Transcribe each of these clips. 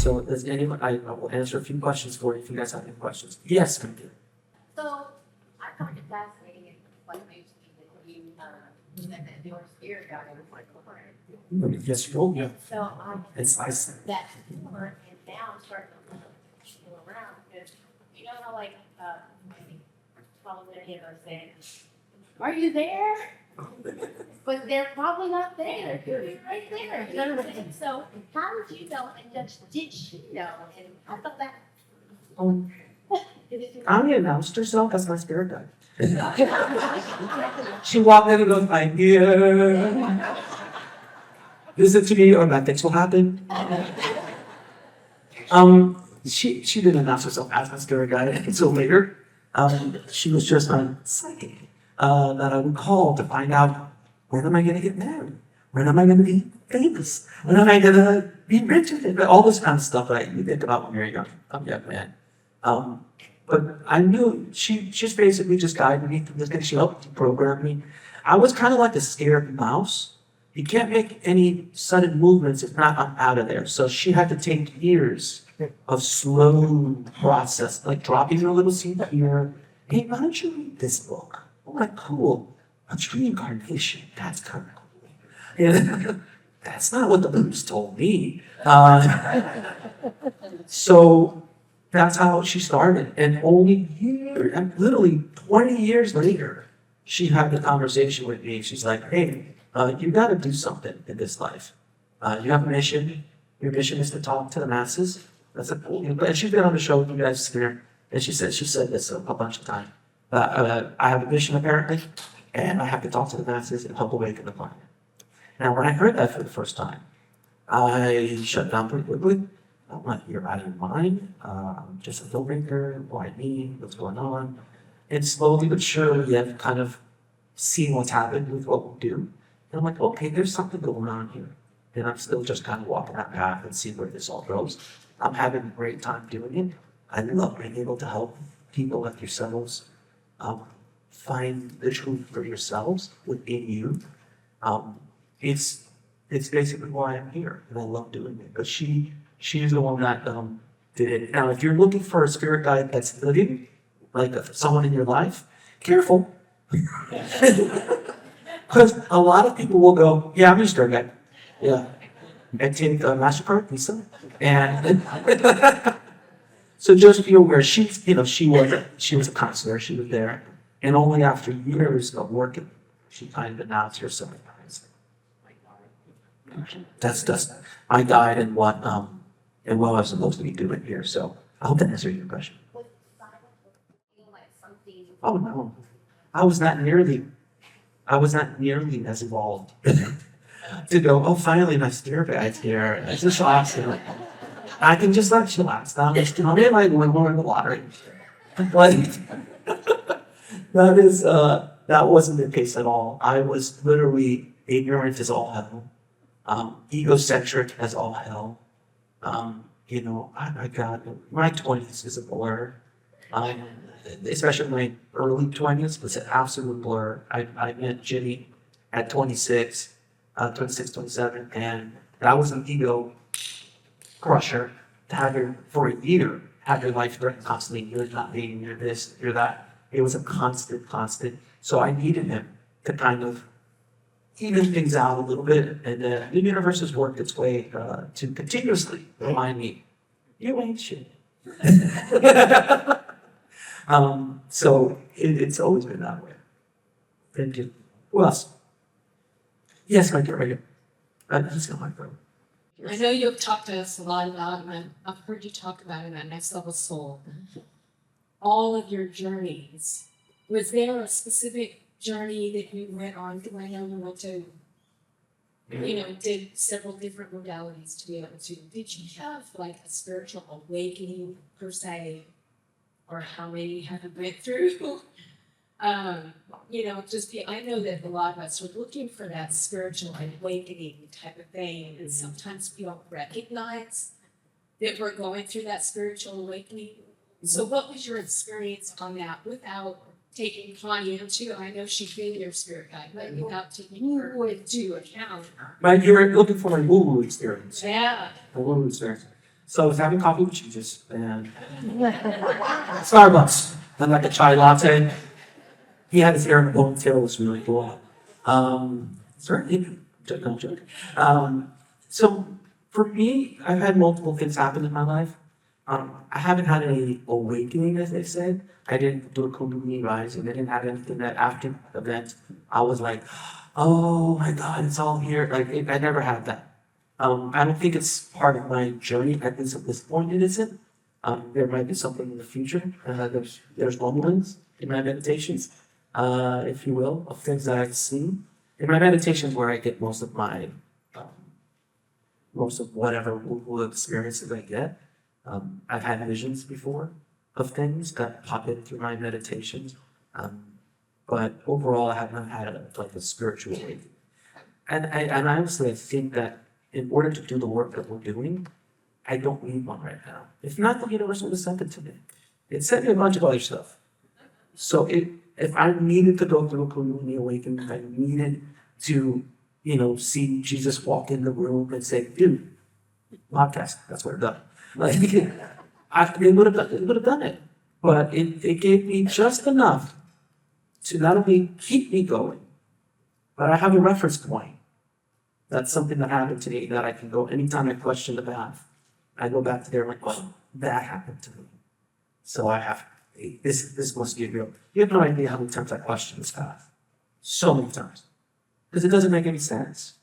So does anyone, I will answer a few questions for you if you guys have any questions. Yes, ma'am. So I find it fascinating, like makes me that you that your spirit guide was like correct. Yes, you will. Yeah. So It's nice. that before and now I'm starting to look people around because you know how like follow their head or saying, "Are you there?" But they're probably not there. You're right there. You know what I'm saying? So how did you know? And did she know? And I thought that. Anya announced herself as my spirit guide. She walked in and goes, "I'm here. Listen to me or bad things will happen." She didn't announce herself as my spirit guide until later. She was just a psychic that I would call to find out, when am I going to get married? When am I going to be famous? When am I going to be rich? All this kind of stuff that you think about when you're young man. But I knew she's basically just guided me through this thing. She helped program me. I was kind of like a scared mouse. You can't make any sudden movements if not I'm out of there. So she had to take years of slow process, like dropping a little seed here. Hey, why don't you read this book? I'm like, cool. What's reincarnation? That's kind of cool. And that's not what the books told me. So that's how she started. And literally 20 years later, she had the conversation with me. She's like, hey, you got to do something in this life. You have a mission. Your mission is to talk to the masses. That's and she's been on the show with you guys here. And she said this a bunch of times. I have a mission apparently, and I have to talk to the masses and help awaken the planet. Now, when I heard that for the first time, I shut down pretty quickly. I'm like, you're out of your mind. I'm just a filmmaker. Why me? What's going on? And slowly but surely, I've kind of seen what's happened with what we do. And I'm like, okay, there's something going on here. And I'm still just kind of walking that path and seeing where this all goes. I'm having a great time doing it. I love being able to help people like yourselves find the truth for yourselves within you. It's basically why I'm here, and I love doing it. But she's the one that did it. Now, if you're looking for a spirit guide that's living, like someone in your life, careful. Because a lot of people will go, yeah, I'm your spirit guide. Yeah. And take MasterCard, Visa. And so just be aware, she was a counselor, she was there. And only after years of working, she kind of announced herself. That's my guide and what I'm supposed to be doing here. So I hope that answers your question. Oh no, I was not nearly as evolved to go. Oh, finally my spirit guide's here. It's just awesome. I can just like chillax now. I may like win more in the lottery. But that wasn't the case at all. I was literally ignorant as all hell. Egocentric as all hell. I got my 20s is a blur. Especially my early 20s was an absolute blur. I met Jimmy at 26, 27, and that was an ego crusher to have her for a year, have your life threatened constantly. You're not being, you're this, you're that. It was a constant. So I needed him to kind of even things out a little bit, and the universe has worked its way to continuously remind me, you ain't shit. So it's always been that way. Thank you. Who else? Yes, right here. He's got my phone. I know you've talked to us a lot about, and I've heard you talk about it at Next Level Soul. All of your journeys. Was there a specific journey that you went on? Because I know you went to, did several different modalities to be able to. Did you have like a spiritual awakening per se, or how many you haven't went through? I know that a lot of us are looking for that spiritual awakening type of thing, and sometimes we don't recognize that we're going through that spiritual awakening. So what was your experience on that without taking Connie into, I know she's been your spirit guide, but without taking her into account? Right, you're looking for my woo-woo experience. Yeah. A woo-woo experience. So I was having coffee with Jesus and Starbucks and like a chai latte. He had his hair in a ponytail, it was really cool. Certainly, no joke. So for me, I've had multiple things happen in my life. I haven't had any awakening, as they said. I didn't do a Kundalini rising. I didn't have anything that after the event, I was like, oh my God, it's all here. Like, I never had that. I don't think it's part of my journey, at least at this point it isn't. There might be something in the future. There's rumblings in my meditations, if you will, of things that I've seen. In my meditations where I get most of whatever woo experiences I get. I've had visions before of things that pop in through my meditations. But overall, I have not had a spiritual awakening. And honestly, I think that in order to do the work that we're doing, I don't need one right now. If not, the universe would have sent it to me. It sent me a bunch of other stuff. So if I needed to go through a Kundalini awakening, if I needed to, see Jesus walk in the room and say, dude, podcast, that's what I've done. Like, it would have done it. But it gave me just enough to not only keep me going, but I have a reference point. That's something that happened to me that I can go anytime I question the path. I go back to there like, oh, that happened to me. So I have, this must be real. You have no idea how many times I question this path. So many times. Because it doesn't make any sense.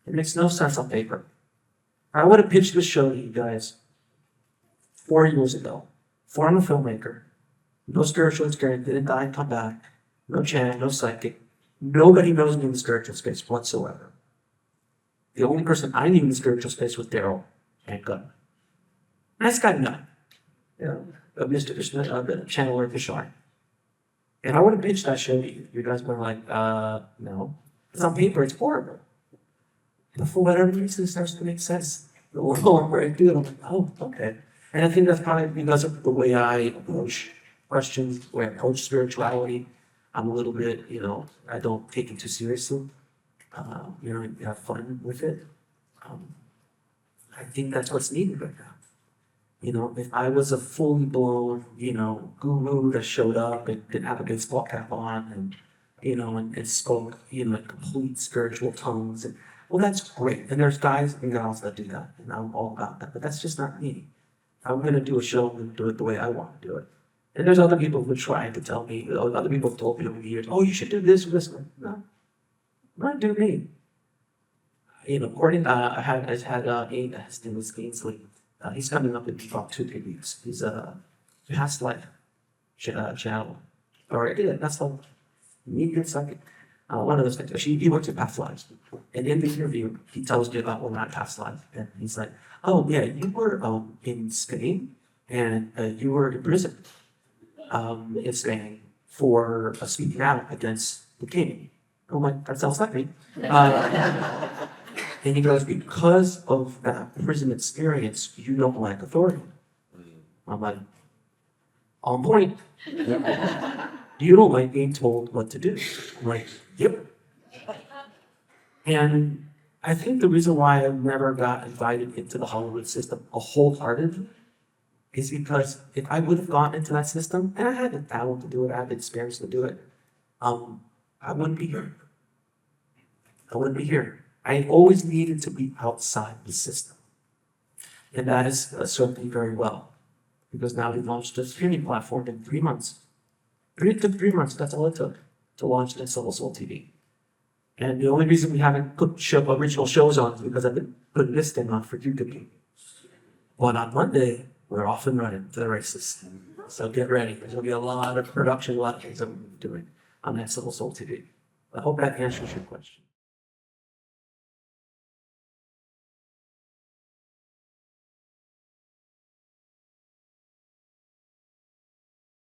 It makes no sense on paper. I would have pitched this show to you guys 4 years ago. I'm a filmmaker. No spiritual experience, didn't die and come back. No channel, no psychic. Nobody knows me in the spiritual space whatsoever. The only person I knew in the spiritual space was Daryl and Gunn. Nice guy, no. A mystic, a channeler for sure. And I would have pitched that show to you. You guys were like, no. Because on paper, it's horrible. But for whatever reason, it starts to make sense. The more I do it, I'm like, oh, okay. And I think that's probably because of the way I approach questions, the way I approach spirituality. I'm a little bit, I don't take it too seriously. I have fun with it. I think that's what's needed right now. If I was a fully blown, guru that showed up and didn't have a baseball cap on and spoke, complete spiritual tones, well, that's great. And there's guys and gals that do that, and I'm all about that. But that's just not me. If I'm going to do a show, I'm going to do it the way I want to do it. And there's other people who are trying to tell me, other people have told me over the years, oh, you should do this or this. No, not do me. According I had his name was Ainsley. He's coming up in about 2-3 weeks. He's a past life channel. Or that's all. Medium second. One of those things. He works in past lives. And in the interview, he tells me about my past life. And he's like, oh yeah, you were in Spain and you were in prison in Spain for speaking out against the king. I'm like, that sounds like me. And he goes, because of that prison experience, you don't like authority. I'm like, on point. You don't like being told what to do. I'm like, yep. And I think the reason why I never got invited into the Hollywood system wholeheartedly is because if I would have gotten into that system, and I had the talent to do it, I had the experience to do it, I wouldn't be here. I always needed to be outside the system. And that has served me very well. Because now we've launched a streaming platform in 3 months. It took 3 months, that's all it took, to launch Next Level Soul TV. And the only reason we haven't put original shows on is because I've been putting this thing on for you to be. But on Monday, we're off and running to the races. So get ready. There's going to be a lot of production, a lot of things that we're doing on Next Level Soul TV. I hope that answers your question.